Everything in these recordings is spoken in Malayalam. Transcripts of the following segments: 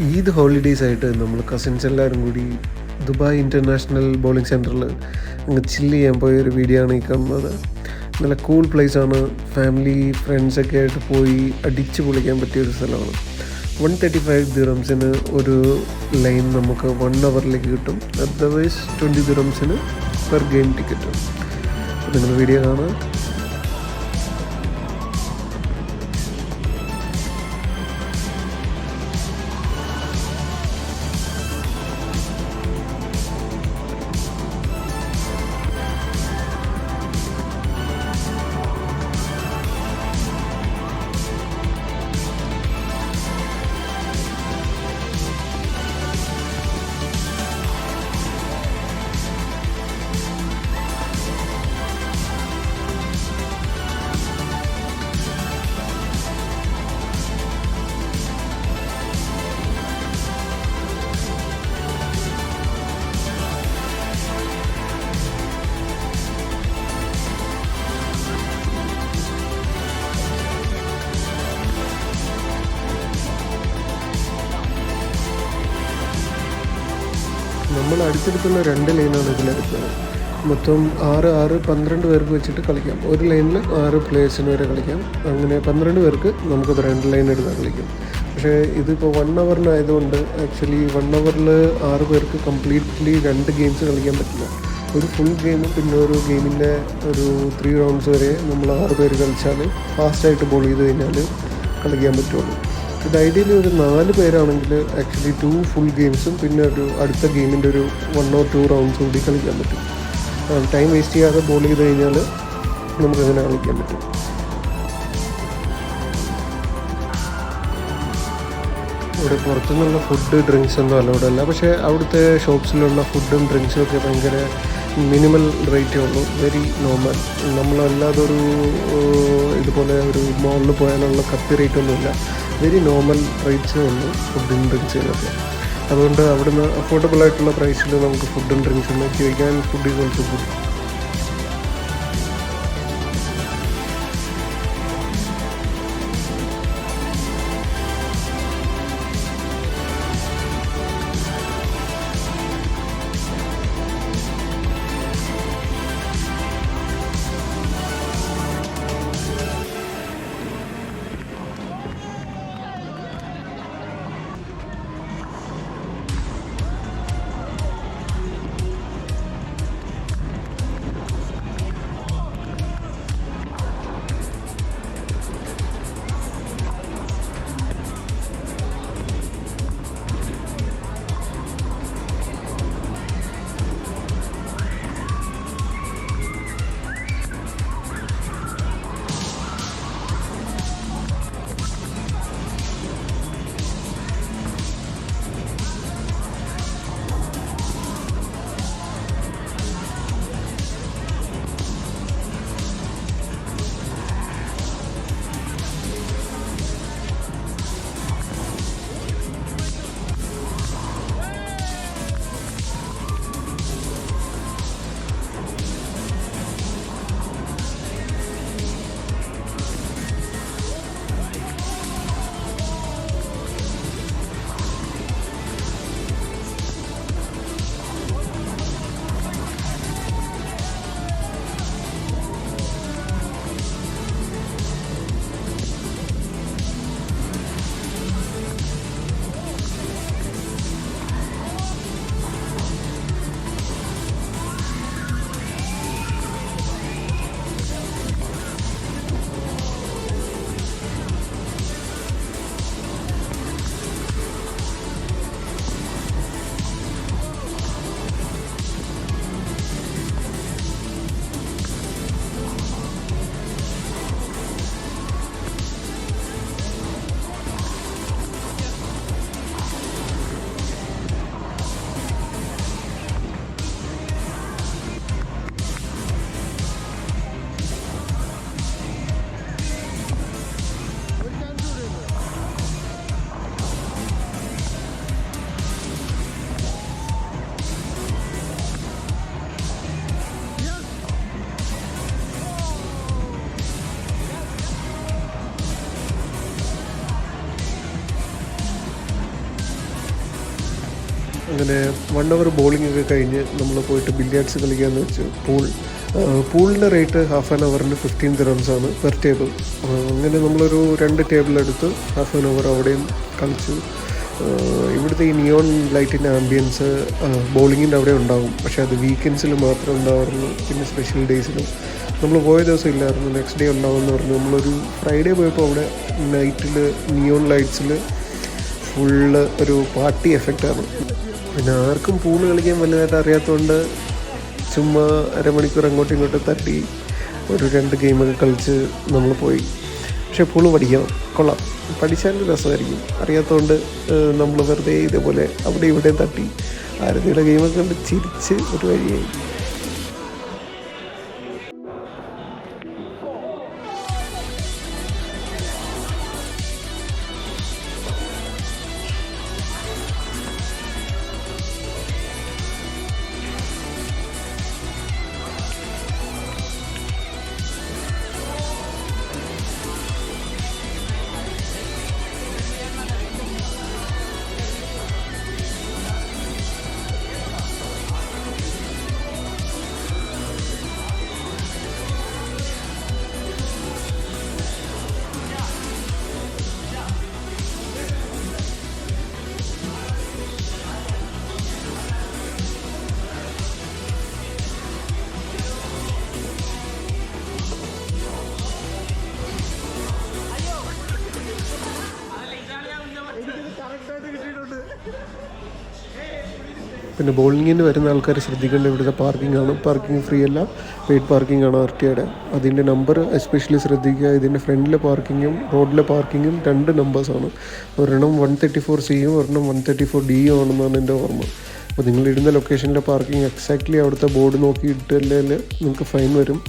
ഈദ് ഹോളിഡേയ്സ് ആയിട്ട് നമ്മൾ കസിൻസ് എല്ലാവരും കൂടി ദുബായ് ഇൻ്റർനാഷണൽ ബോളിംഗ് സെൻറ്ററിൽ അങ്ങ് ചില്ല് ചെയ്യാൻ പോയ ഒരു വീഡിയോ ആണ് ഈ കാണുന്നത്. നല്ല കൂൾ പ്ലേസാണ്. ഫാമിലി ഫ്രണ്ട്സൊക്കെ ആയിട്ട് പോയി അടിച്ച് പൊളിക്കാൻ പറ്റിയൊരു സ്ഥലമാണ്. 135 ദിറംസിന് ഒരു ലൈൻ നമുക്ക് 1 അവറിലേക്ക് കിട്ടും. അതർവൈസ് 20 ദിറംസിന് പെർ ഗെയിം ടിക്കറ്റ്. അപ്പോൾ നിങ്ങൾ വീഡിയോ കാണാം. നമ്മൾ അടുത്തെടുക്കുന്ന 2 ലൈനാണ് ഇതിലെടുക്കുന്നത്. മൊത്തം 12 പേർക്ക് വെച്ചിട്ട് കളിക്കാം. ഒരു ലൈനിൽ 6 പ്ലേയേഴ്സിന് വരെ കളിക്കാം. അങ്ങനെ 12 പേർക്ക് നമുക്കത് 2 ലൈൻ എടുക്കാൻ കളിക്കാം. പക്ഷേ ഇതിപ്പോൾ 1 അവറിനായതുകൊണ്ട് ആക്ച്വലി 1 അവറിൽ 6 പേർക്ക് കംപ്ലീറ്റ്ലി 2 ഗെയിംസ് കളിക്കാൻ പറ്റില്ല. ഒരു ഫുൾ ഗെയിമും പിന്നെ ഒരു ഗെയിമിൻ്റെ ഒരു 3 റൗണ്ട്സ് വരെ നമ്മൾ 6 പേര് കളിച്ചാൽ ഫാസ്റ്റായിട്ട് ബോൾ ചെയ്ത് കഴിഞ്ഞാൽ കളിക്കാൻ പറ്റുള്ളൂ. ഇത് ഐഡിയലി ഒരു 4 പേരാണെങ്കിൽ ആക്ച്വലി 2 ഫുൾ ഗെയിംസും പിന്നെ ഒരു അടുത്ത ഗെയിമിൻ്റെ ഒരു 1 or 2 റൗണ്ട്സും കൂടി കളിക്കാൻ പറ്റും. ടൈം വേസ്റ്റ് ചെയ്യാതെ ബോൾ ചെയ്ത് കഴിഞ്ഞാൽ നമുക്കങ്ങനെ കളിക്കാൻ പറ്റും. ഇവിടെ പുറത്തുനിന്നുള്ള ഫുഡ് ഡ്രിങ്ക്സ് ഒന്നും അലൗഡ് അല്ല. പക്ഷേ അവിടുത്തെ ഷോപ്സിലുള്ള ഫുഡും ഡ്രിങ്ക്സും ഒക്കെ ഭയങ്കര മിനിമൽ റേറ്റേ ഉള്ളൂ. Very normal. നമ്മളല്ലാതെ ഒരു ഇതുപോലെ ഒരു മോളിൽ പോയാലുള്ള കത്തി റേറ്റൊന്നുമില്ല. വെരി നോർമൽ റേറ്റ്സേ ഉള്ളൂ ഫുഡും ഡ്രിങ്ക്സിനൊക്കെ. അതുകൊണ്ട് അവിടുന്ന് അഫോർഡബിൾ ആയിട്ടുള്ള പ്രൈസിൽ നമുക്ക് ഫുഡും ഡ്രിങ്ക്സും നോക്കി വയ്ക്കാൻ ഫുഡ് കുറച്ച് കൂടി. അങ്ങനെ 1 അവർ ബോളിംഗ് ഒക്കെ കഴിഞ്ഞ് നമ്മൾ പോയിട്ട് ബില്ലിയാർഡ്സ് കളിക്കാമെന്ന് വെച്ചു. പൂളിൻ്റെ റേറ്റ് ഹാഫ് ആൻ അവറിന് 15 ദിറംസാണ് പെർ ടേബിൾ. അങ്ങനെ നമ്മളൊരു 2 ടേബിൾ എടുത്ത് ഹാഫ് ആൻ അവർ അവിടെയും കളിച്ചു. ഇവിടുത്തെ ഈ നിയോൺ ലൈറ്റിൻ്റെ ആംബിയൻസ് ബോളിങ്ങിൻ്റെ അവിടെ ഉണ്ടാകും, പക്ഷേ അത് വീക്കെൻഡ്സിൽ മാത്രമേ ഉണ്ടാവാറുള്ളൂ, പിന്നെ സ്പെഷ്യൽ ഡേയ്സിലും. നമ്മൾ പോയ ദിവസം ഇല്ലായിരുന്നു, നെക്സ്റ്റ് ഡേ ഉണ്ടാവുമെന്ന് പറഞ്ഞു. നമ്മളൊരു ഫ്രൈഡേ പോയപ്പോൾ അവിടെ നൈറ്റിൽ നിയോൺ ലൈറ്റ്സിൽ ഫുള്ള് ഒരു പാർട്ടി എഫക്റ്റാണ്. പിന്നെ ആർക്കും പൂള് കളിക്കാൻ വലുതായിട്ട് അറിയാത്തതുകൊണ്ട് ചുമ്മാ അരമണിക്കൂർ അങ്ങോട്ടും ഇങ്ങോട്ടും തട്ടി ഒരു 2 ഗെയിമൊക്കെ കളിച്ച് നമ്മൾ പോയി. പക്ഷേ പൂള് പഠിക്കണം, കൊള്ളാം, പഠിച്ചാലും രസമായിരിക്കും. അറിയാത്തതുകൊണ്ട് നമ്മൾ വെറുതെ ഇതേപോലെ അവിടെ ഇവിടെ തട്ടി ആരതിയുടെ ഗെയിമൊക്കെ കണ്ട് ചിരിച്ച് ഒരു വഴിയായി. പിന്നെ ബോളിങ്ങിന് വരുന്ന ആൾക്കാർ ശ്രദ്ധിക്കേണ്ട ഇവിടുത്തെ പാർക്കിംഗ് ആണ്. പാർക്കിംഗ് ഫ്രീ അല്ല, പെയ്ഡ് പാർക്കിംഗ് ആണ് RTOയുടെ. അതിൻ്റെ നമ്പർ എസ്പെഷ്യലി ശ്രദ്ധിക്കുക. ഇതിൻ്റെ ഫ്രണ്ടിലെ പാർക്കിങ്ങും റോഡിലെ പാർക്കിങ്ങും 2 നമ്പേഴ്സാണ്. ഒരെണ്ണം 134C ഒരെണ്ണം 134D ആണെന്നാണ് എൻ്റെ ഓർമ്മ. അപ്പോൾ നിങ്ങളിടുന്ന ലൊക്കേഷനിലെ പാർക്കിംഗ് എക്സാക്ട്ലി അവിടുത്തെ ബോർഡ് നോക്കിയിട്ടല്ലേ നിങ്ങൾക്ക് ഫൈൻ വരും.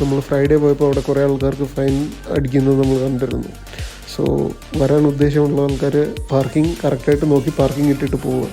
നമ്മൾ ഫ്രൈഡേ പോയപ്പോൾ അവിടെ കുറേ ആൾക്കാർക്ക് ഫൈൻ അടിക്കുന്നത് നമ്മൾ കണ്ടിരുന്നു. സോ വരാൻ ഉദ്ദേശമുള്ള ആൾക്കാർ പാർക്കിംഗ് കറക്റ്റായിട്ട് നോക്കി പാർക്കിംഗ് ഇട്ടിട്ട് പോവുക.